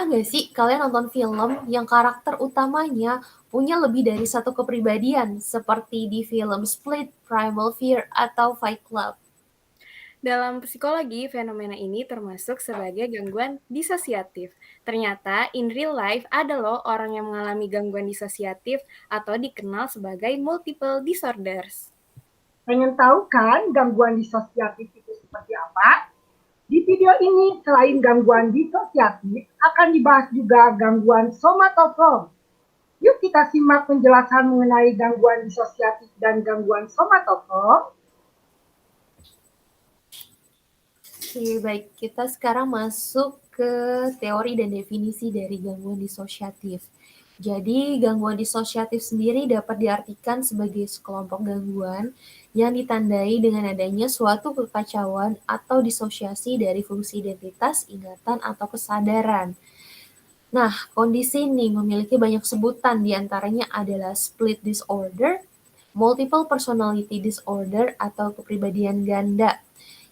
nggak sih kalian nonton film yang karakter utamanya punya lebih dari satu kepribadian, seperti di film Split, Primal Fear, atau Fight Club? Dalam psikologi, fenomena ini termasuk sebagai gangguan disosiatif. Ternyata, in real life ada loh orang yang mengalami gangguan disosiatif atau dikenal sebagai multiple disorders. Pengen tahu kan gangguan disosiatif itu seperti apa? Di video ini, selain gangguan disosiatif, akan dibahas juga gangguan somatoform. Yuk kita simak penjelasan mengenai gangguan disosiatif dan gangguan somatoform. Oke, baik. Kita sekarang masuk ke teori dan definisi dari gangguan disosiatif. Jadi, gangguan disosiatif sendiri dapat diartikan sebagai sekelompok gangguan yang ditandai dengan adanya suatu kekacauan atau disosiasi dari fungsi identitas, ingatan, atau kesadaran. Nah, kondisi ini memiliki banyak sebutan, diantaranya adalah split disorder, multiple personality disorder, atau kepribadian ganda.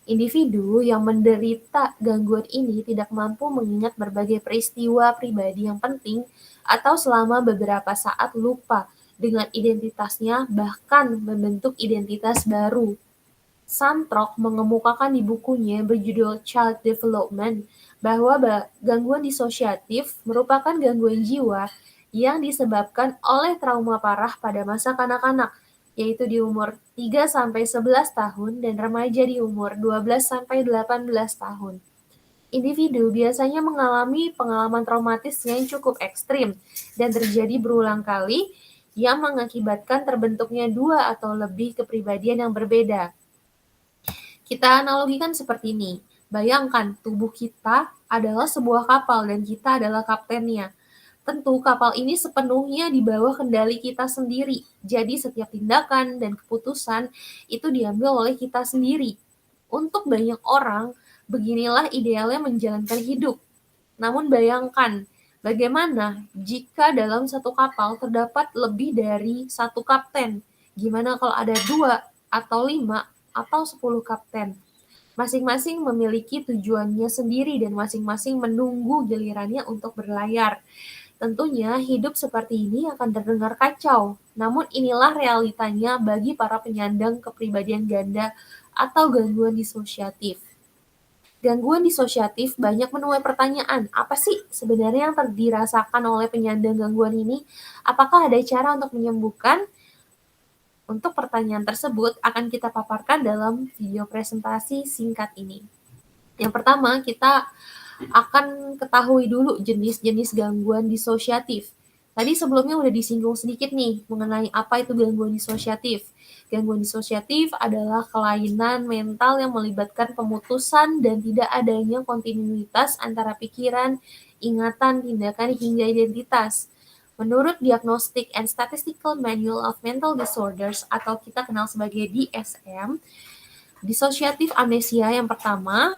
Individu yang menderita gangguan ini tidak mampu mengingat berbagai peristiwa pribadi yang penting atau selama beberapa saat lupa dengan identitasnya, bahkan membentuk identitas baru. Santrok mengemukakan di bukunya berjudul Child Development bahwa gangguan disosiatif merupakan gangguan jiwa yang disebabkan oleh trauma parah pada masa kanak-kanak, yaitu di umur 3-11 tahun dan remaja di umur 12-18 tahun. Individu biasanya mengalami pengalaman traumatis yang cukup ekstrim dan terjadi berulang kali yang mengakibatkan terbentuknya dua atau lebih kepribadian yang berbeda. Kita analogikan seperti ini. Bayangkan tubuh kita adalah sebuah kapal dan kita adalah kaptennya. Tentu kapal ini sepenuhnya di bawah kendali kita sendiri. Jadi setiap tindakan dan keputusan itu diambil oleh kita sendiri. Untuk banyak orang, beginilah idealnya menjalankan hidup. Namun bayangkan, bagaimana jika dalam satu kapal terdapat lebih dari satu kapten? Gimana kalau ada 2 atau 5 atau 10 kapten? Masing-masing memiliki tujuannya sendiri dan masing-masing menunggu gilirannya untuk berlayar. Tentunya hidup seperti ini akan terdengar kacau, namun inilah realitanya bagi para penyandang kepribadian ganda atau gangguan disosiatif. Gangguan disosiatif banyak menuai pertanyaan, apa sih sebenarnya yang dirasakan oleh penyandang gangguan ini? Apakah ada cara untuk menyembuhkan? Untuk pertanyaan tersebut akan kita paparkan dalam video presentasi singkat ini. Yang pertama, kita akan ketahui dulu jenis-jenis gangguan disosiatif. Tadi sebelumnya udah disinggung sedikit nih mengenai apa itu gangguan disosiatif. Gangguan disosiatif adalah kelainan mental yang melibatkan pemutusan dan tidak adanya kontinuitas antara pikiran, ingatan, tindakan, hingga identitas. Menurut Diagnostic and Statistical Manual of Mental Disorders atau kita kenal sebagai DSM, dissociative amnesia yang pertama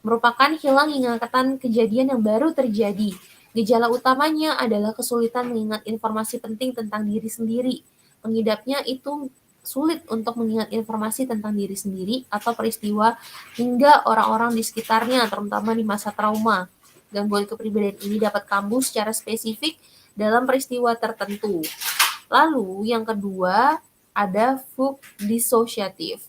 merupakan hilang ingatan kejadian yang baru terjadi. Gejala utamanya adalah kesulitan mengingat informasi penting tentang diri sendiri. Pengidapnya itu sulit untuk mengingat informasi tentang diri sendiri atau peristiwa hingga orang-orang di sekitarnya, terutama di masa trauma. Gangguan kepribadian ini dapat kambuh secara spesifik dalam peristiwa tertentu. Lalu yang kedua ada fugue dissociative.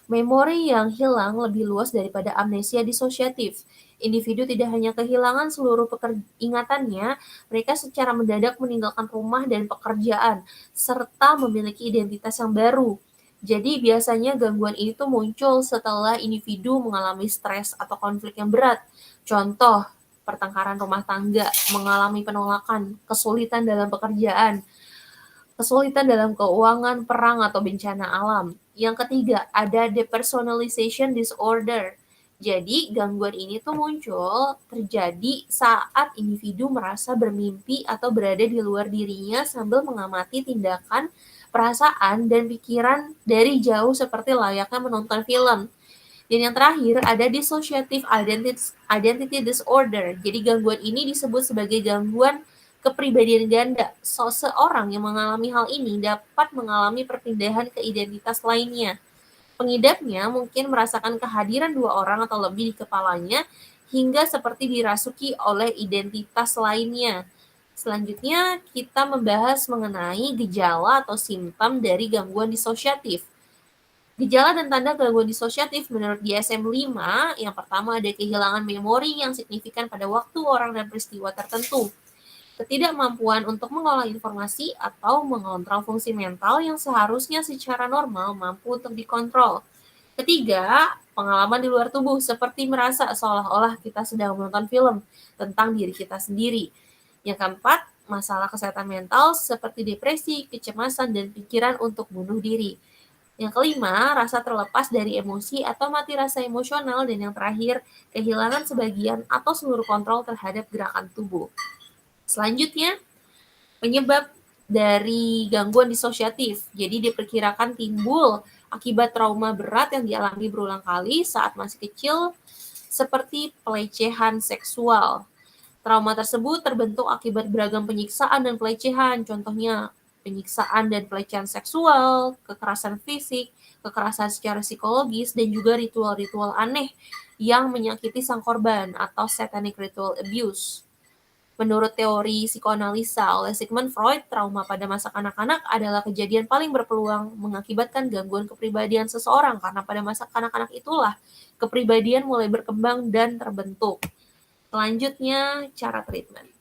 Memori yang hilang lebih luas daripada amnesia disosiatif. Individu tidak hanya kehilangan seluruh ingatannya, mereka secara mendadak meninggalkan rumah dan pekerjaan, serta memiliki identitas yang baru. Jadi biasanya gangguan ini tuh muncul setelah individu mengalami stres atau konflik yang berat. Contoh, pertengkaran rumah tangga, mengalami penolakan, kesulitan dalam pekerjaan, kesulitan dalam keuangan, perang, atau bencana alam. Yang ketiga, ada depersonalization disorder. Jadi, gangguan ini tuh muncul terjadi saat individu merasa bermimpi atau berada di luar dirinya sambil mengamati tindakan, perasaan, dan pikiran dari jauh seperti layaknya menonton film. Dan yang terakhir ada dissociative identity disorder. Jadi gangguan ini disebut sebagai gangguan kepribadian ganda. Seseorang yang mengalami hal ini dapat mengalami perpindahan ke identitas lainnya. Pengidapnya mungkin merasakan kehadiran dua orang atau lebih di kepalanya hingga seperti dirasuki oleh identitas lainnya. Selanjutnya, kita membahas mengenai gejala atau simptom dari gangguan disosiatif. Gejala dan tanda gangguan disosiatif menurut DSM-5, yang pertama ada kehilangan memori yang signifikan pada waktu, orang, dan peristiwa tertentu. Ketidakmampuan untuk mengolah informasi atau mengontrol fungsi mental yang seharusnya secara normal mampu untuk dikontrol. Ketiga, pengalaman di luar tubuh seperti merasa seolah-olah kita sedang menonton film tentang diri kita sendiri. Yang keempat, masalah kesehatan mental seperti depresi, kecemasan, dan pikiran untuk bunuh diri. Yang kelima, rasa terlepas dari emosi atau mati rasa emosional. Dan yang terakhir, kehilangan sebagian atau seluruh kontrol terhadap gerakan tubuh. Selanjutnya, penyebab dari gangguan disosiatif. Jadi diperkirakan timbul akibat trauma berat yang dialami berulang kali saat masih kecil, seperti pelecehan seksual. Trauma tersebut terbentuk akibat beragam penyiksaan dan pelecehan, contohnya penyiksaan dan pelecehan seksual, kekerasan fisik, kekerasan secara psikologis, dan juga ritual-ritual aneh yang menyakiti sang korban atau satanic ritual abuse. Menurut teori psikoanalisa oleh Sigmund Freud, trauma pada masa kanak-kanak adalah kejadian paling berpeluang mengakibatkan gangguan kepribadian seseorang, karena pada masa kanak-kanak itulah kepribadian mulai berkembang dan terbentuk. Selanjutnya, cara treatment.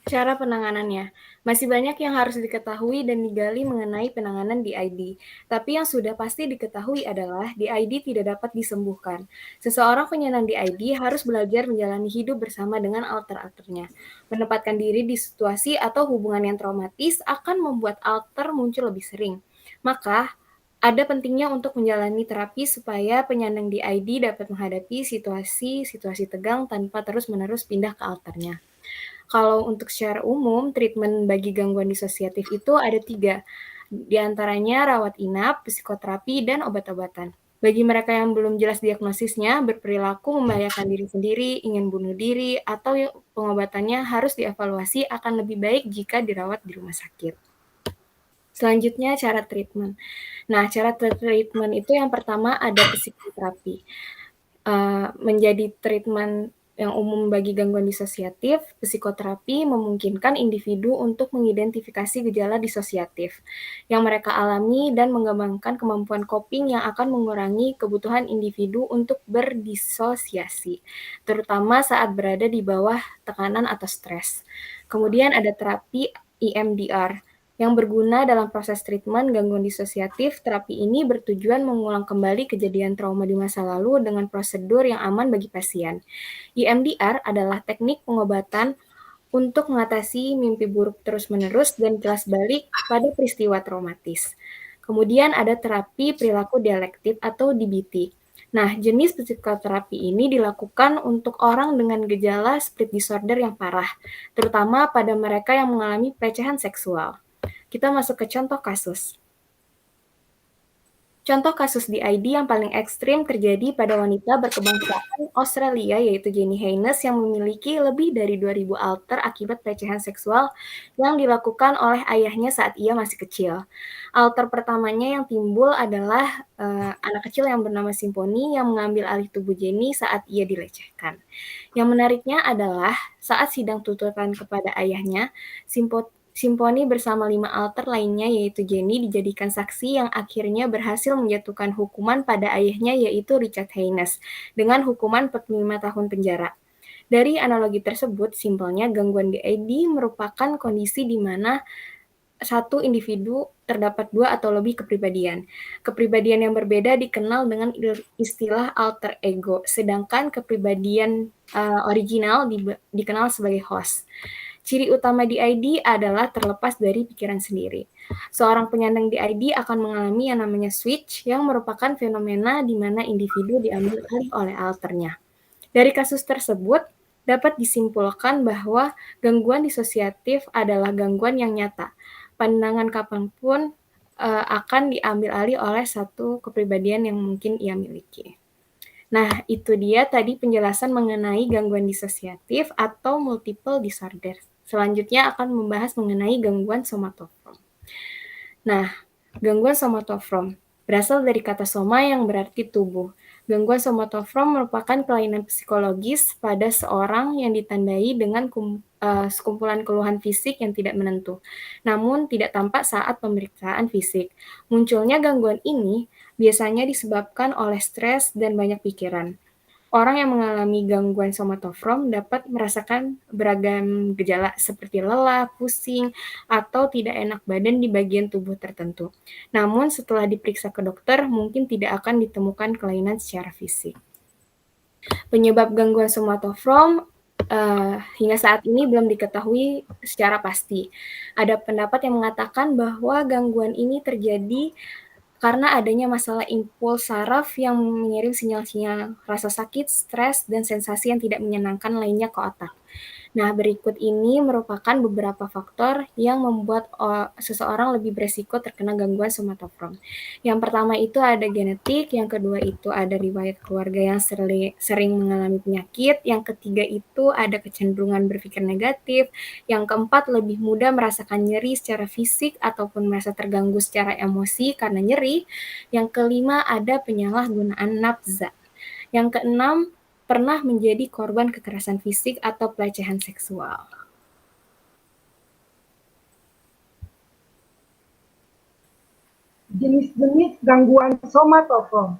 Cara penanganannya. Masih banyak yang harus diketahui dan digali mengenai penanganan DID. Tapi yang sudah pasti diketahui adalah DID tidak dapat disembuhkan. Seseorang penyandang DID harus belajar menjalani hidup bersama dengan alter-alternya. Menempatkan diri di situasi atau hubungan yang traumatis akan membuat alter muncul lebih sering. Maka, ada pentingnya untuk menjalani terapi supaya penyandang DID dapat menghadapi situasi-situasi tegang tanpa terus-menerus pindah ke alternya. Kalau untuk secara umum, treatment bagi gangguan disosiatif itu ada 3, di antaranya rawat inap, psikoterapi, dan obat-obatan. Bagi mereka yang belum jelas diagnosisnya, berperilaku membahayakan diri sendiri, ingin bunuh diri, atau pengobatannya harus dievaluasi akan lebih baik jika dirawat di rumah sakit. Selanjutnya, cara treatment. Nah, cara treatment itu yang pertama ada psikoterapi. Menjadi treatment yang umum bagi gangguan disosiatif, psikoterapi memungkinkan individu untuk mengidentifikasi gejala disosiatif yang mereka alami dan mengembangkan kemampuan coping yang akan mengurangi kebutuhan individu untuk berdisosiasi, terutama saat berada di bawah tekanan atau stres. Kemudian ada terapi EMDR, yang berguna dalam proses treatment gangguan disosiatif. Terapi ini bertujuan mengulang kembali kejadian trauma di masa lalu dengan prosedur yang aman bagi pasien. EMDR adalah teknik pengobatan untuk mengatasi mimpi buruk terus-menerus dan kilas balik pada peristiwa traumatis. Kemudian ada terapi perilaku dialektif atau DBT. Nah, jenis psikoterapi ini dilakukan untuk orang dengan gejala split disorder yang parah, terutama pada mereka yang mengalami pelecehan seksual. Kita masuk ke contoh kasus. Contoh kasus DID yang paling ekstrim terjadi pada wanita berkebangsaan Australia, yaitu Jenny Haynes, yang memiliki lebih dari 2.000 alter akibat pelecehan seksual yang dilakukan oleh ayahnya saat ia masih kecil. Alter pertamanya yang timbul adalah anak kecil yang bernama Simponi yang mengambil alih tubuh Jenny saat ia dilecehkan. Yang menariknya adalah saat sidang tuntutan kepada ayahnya, Simponi bersama 5 alter lainnya yaitu Jenny dijadikan saksi yang akhirnya berhasil menjatuhkan hukuman pada ayahnya yaitu Richard Haynes dengan hukuman 45 tahun penjara. Dari analogi tersebut, simpelnya gangguan DID merupakan kondisi di mana satu individu terdapat 2 atau lebih kepribadian. Kepribadian yang berbeda dikenal dengan istilah alter ego, sedangkan kepribadian original dikenal sebagai host. Ciri utama DID adalah terlepas dari pikiran sendiri. Seorang penyandang DID akan mengalami yang namanya switch, yang merupakan fenomena di mana individu diambil alih oleh alternya. Dari kasus tersebut, dapat disimpulkan bahwa gangguan disosiatif adalah gangguan yang nyata. Pandangan kapanpun akan diambil alih oleh satu kepribadian yang mungkin ia miliki. Nah, itu dia tadi penjelasan mengenai gangguan disosiatif atau multiple disorder. Selanjutnya akan membahas mengenai gangguan somatofrom. Nah, gangguan somatofrom berasal dari kata soma yang berarti tubuh. Gangguan somatoform merupakan kelainan psikologis pada seorang yang ditandai dengan sekumpulan keluhan fisik yang tidak menentu, namun tidak tampak saat pemeriksaan fisik. Munculnya gangguan ini biasanya disebabkan oleh stres dan banyak pikiran. Orang yang mengalami gangguan somatoform dapat merasakan beragam gejala seperti lelah, pusing, atau tidak enak badan di bagian tubuh tertentu. Namun setelah diperiksa ke dokter, mungkin tidak akan ditemukan kelainan secara fisik. Penyebab gangguan somatoform hingga saat ini belum diketahui secara pasti. Ada pendapat yang mengatakan bahwa gangguan ini terjadi karena adanya masalah impuls saraf yang mengirim sinyal-sinyal rasa sakit, stres, dan sensasi yang tidak menyenangkan lainnya ke otak. Nah, berikut ini merupakan beberapa faktor yang membuat seseorang lebih beresiko terkena gangguan somatoform. Yang pertama itu ada genetik, yang kedua itu ada riwayat keluarga yang sering mengalami penyakit, yang ketiga itu ada kecenderungan berpikir negatif, yang keempat lebih mudah merasakan nyeri secara fisik ataupun merasa terganggu secara emosi karena nyeri, yang kelima ada penyalahgunaan nafza, yang keenam pernah menjadi korban kekerasan fisik atau pelecehan seksual. Jenis-jenis gangguan somatoform.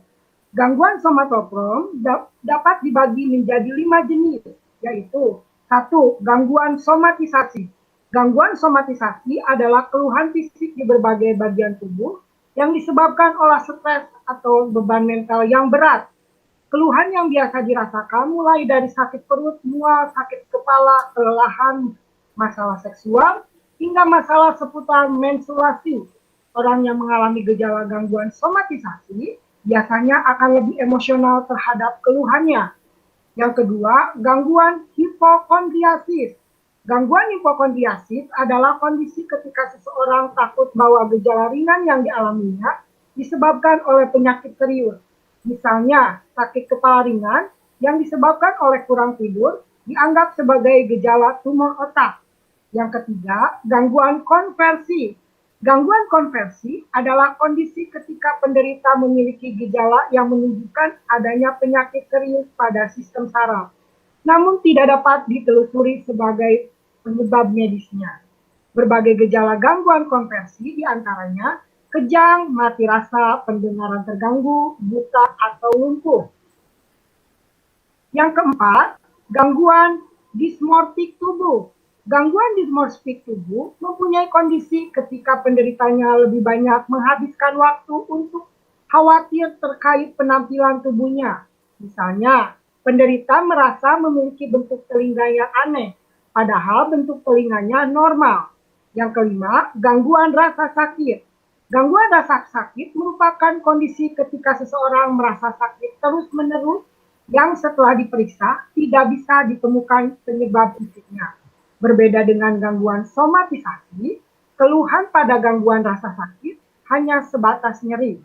Gangguan somatoform dapat dibagi menjadi 5 jenis, yaitu 1. Gangguan somatisasi. Gangguan somatisasi adalah keluhan fisik di berbagai bagian tubuh yang disebabkan oleh stres atau beban mental yang berat. Keluhan yang biasa dirasakan mulai dari sakit perut, mual, sakit kepala, kelelahan, masalah seksual, hingga masalah seputar menstruasi. Orang yang mengalami gejala gangguan somatisasi biasanya akan lebih emosional terhadap keluhannya. Yang kedua, gangguan hipokondriasis. Gangguan hipokondriasis adalah kondisi ketika seseorang takut bahwa gejala ringan yang dialaminya disebabkan oleh penyakit serius. Misalnya, sakit kepala ringan yang disebabkan oleh kurang tidur dianggap sebagai gejala tumor otak. Yang ketiga, gangguan konversi. Gangguan konversi adalah kondisi ketika penderita memiliki gejala yang menunjukkan adanya penyakit serius pada sistem saraf, namun tidak dapat ditelusuri sebagai penyebab medisnya. Berbagai gejala gangguan konversi diantaranya kejang, mati rasa, pendengaran terganggu, buta, atau lumpuh. Yang keempat, gangguan dismorfik tubuh. Gangguan dismorfik tubuh mempunyai kondisi ketika penderitanya lebih banyak menghabiskan waktu untuk khawatir terkait penampilan tubuhnya. Misalnya, penderita merasa memiliki bentuk telinga yang aneh, padahal bentuk telinganya normal. Yang kelima, gangguan rasa sakit. Gangguan rasa sakit merupakan kondisi ketika seseorang merasa sakit terus-menerus yang setelah diperiksa tidak bisa ditemukan penyebab fisiknya. Berbeda dengan gangguan somatisasi, keluhan pada gangguan rasa sakit hanya sebatas nyeri.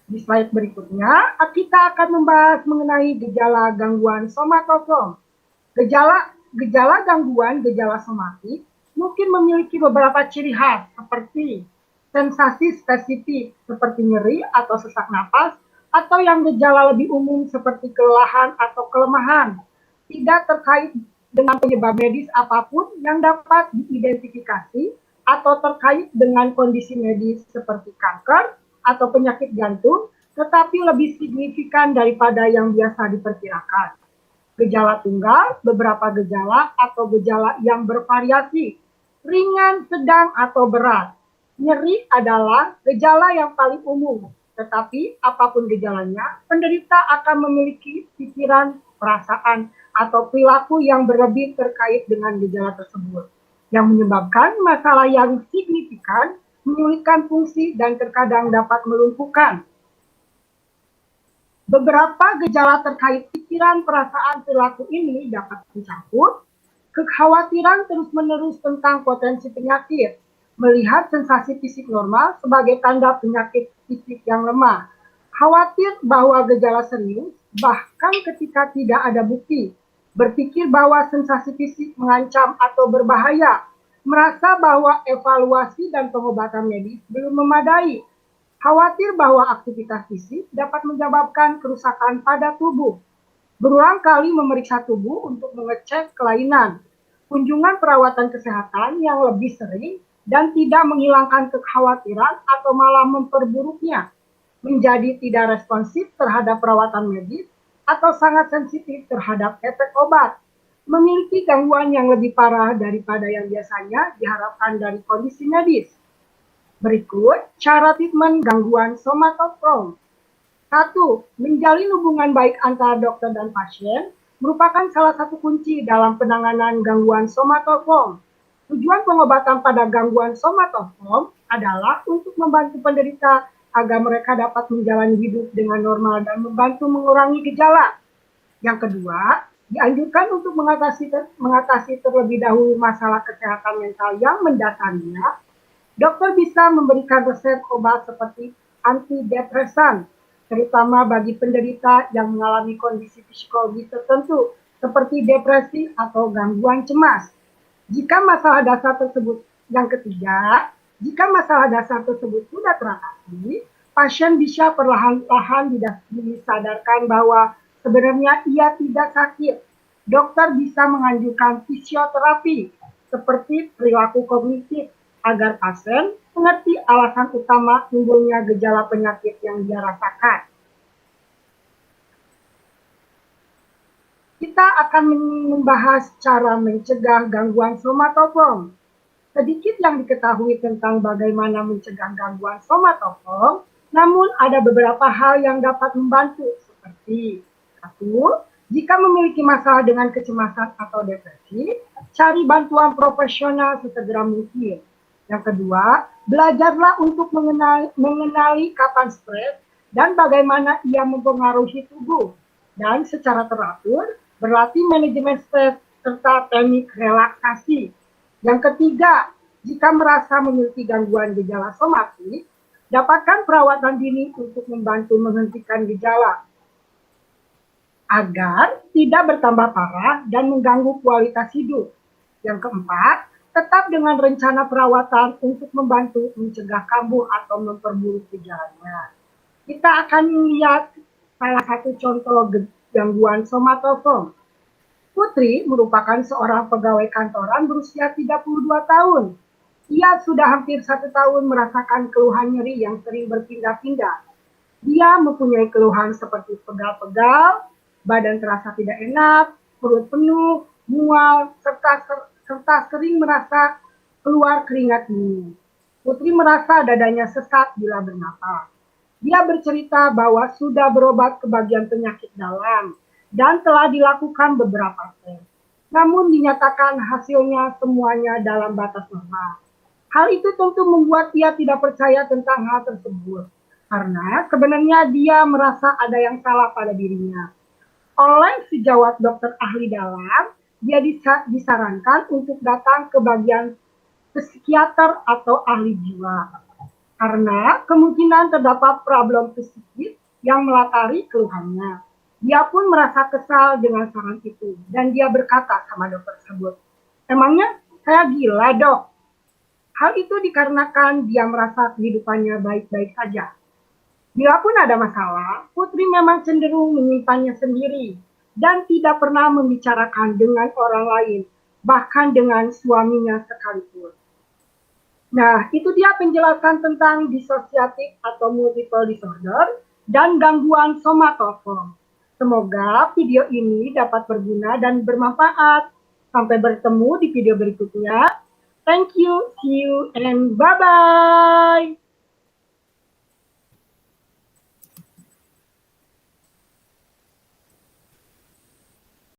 Di slide berikutnya, kita akan membahas mengenai gejala gangguan somatoform. Gejala gangguan gejala somatik mungkin memiliki beberapa ciri khas seperti sensasi spesifik seperti nyeri atau sesak napas, atau yang gejala lebih umum seperti kelelahan atau kelemahan, tidak terkait dengan penyebab medis apapun yang dapat diidentifikasi atau terkait dengan kondisi medis seperti kanker atau penyakit jantung, tetapi lebih signifikan daripada yang biasa diperkirakan. Gejala tunggal, beberapa gejala atau gejala yang bervariasi, ringan, sedang, atau berat. Nyeri adalah gejala yang paling umum, tetapi apapun gejalanya, penderita akan memiliki pikiran, perasaan, atau perilaku yang berlebih terkait dengan gejala tersebut, yang menyebabkan masalah yang signifikan, menyulitkan fungsi, dan terkadang dapat melumpuhkan. Beberapa gejala terkait pikiran, perasaan, perilaku ini dapat mencakup kekhawatiran terus-menerus tentang potensi penyakit, melihat sensasi fisik normal sebagai tanda penyakit fisik yang lemah, khawatir bahwa gejala serius, bahkan ketika tidak ada bukti, berpikir bahwa sensasi fisik mengancam atau berbahaya, merasa bahwa evaluasi dan pengobatan medis belum memadai, Khawatir bahwa aktivitas fisik dapat menyebabkan kerusakan pada tubuh. Berulang kali memeriksa tubuh untuk mengecek kelainan. Kunjungan perawatan kesehatan yang lebih sering dan tidak menghilangkan kekhawatiran atau malah memperburuknya. Menjadi tidak responsif terhadap perawatan medis atau sangat sensitif terhadap efek obat. Memiliki gangguan yang lebih parah daripada yang biasanya diharapkan dari kondisi medis. Berikut cara treatment gangguan somatofrom. 1. Menjalin hubungan baik antara dokter dan pasien merupakan salah satu kunci dalam penanganan gangguan somatofrom. Tujuan pengobatan pada gangguan somatofrom adalah untuk membantu penderita agar mereka dapat menjalani hidup dengan normal dan membantu mengurangi gejala. Yang kedua, dianjurkan untuk mengatasi terlebih dahulu masalah kesehatan mental yang mendasarinya. Dokter bisa memberikan resep obat seperti antidepresan, terutama bagi penderita yang mengalami kondisi psikologis tertentu, seperti depresi atau gangguan cemas. Yang ketiga, jika masalah dasar tersebut sudah teratasi, pasien bisa perlahan-lahan disadarkan bahwa sebenarnya ia tidak sakit. Dokter bisa menganjurkan fisioterapi seperti perilaku kognitif agar pasien mengerti alasan utama timbulnya gejala penyakit yang dia rasakan. Kita akan membahas cara mencegah gangguan somatofrom. Sedikit yang diketahui tentang bagaimana mencegah gangguan somatofrom, namun ada beberapa hal yang dapat membantu, seperti 1. Jika memiliki masalah dengan kecemasan atau depresi, cari bantuan profesional sesegera mungkin. Yang kedua, belajarlah untuk mengenali kapan stres dan bagaimana ia mempengaruhi tubuh. Dan secara teratur, berlatih manajemen stres serta teknik relaksasi. Yang ketiga, jika merasa memiliki gangguan gejala somatik, dapatkan perawatan dini untuk membantu menghentikan gejala agar tidak bertambah parah dan mengganggu kualitas hidup. Yang keempat, tetap dengan rencana perawatan untuk membantu mencegah kambuh atau memperburuk gejalanya. Kita akan lihat salah satu contoh gangguan somatofrom. Putri merupakan seorang pegawai kantoran berusia 32 tahun. Ia sudah hampir 1 tahun merasakan keluhan nyeri yang sering berpindah-pindah. Dia mempunyai keluhan seperti pegal-pegal, badan terasa tidak enak, perut penuh, mual, serta sering merasa keluar keringat dingin. Putri merasa dadanya sesak bila bernapas. Dia bercerita bahwa sudah berobat ke bagian penyakit dalam dan telah dilakukan beberapa tes. Namun dinyatakan hasilnya semuanya dalam batas normal. Hal itu tentu membuat dia tidak percaya tentang hal tersebut, karena sebenarnya dia merasa ada yang salah pada dirinya. Oleh sejawat dokter ahli dalam, dia disarankan untuk datang ke bagian psikiater atau ahli jiwa, karena kemungkinan terdapat problem psikis yang melatari keluhannya. Dia pun merasa kesal dengan saran itu, dan dia berkata sama dokter tersebut, "Emangnya saya gila, dok?" Hal itu dikarenakan dia merasa kehidupannya baik-baik saja. Bila pun ada masalah, Putri memang cenderung menyimpannya sendiri dan tidak pernah membicarakan dengan orang lain, bahkan dengan suaminya sekalipun. Nah, itu dia penjelasan tentang dissociative atau multiple disorder dan gangguan somatofrom. Semoga video ini dapat berguna dan bermanfaat. Sampai bertemu di video berikutnya. Thank you, see you, and bye-bye.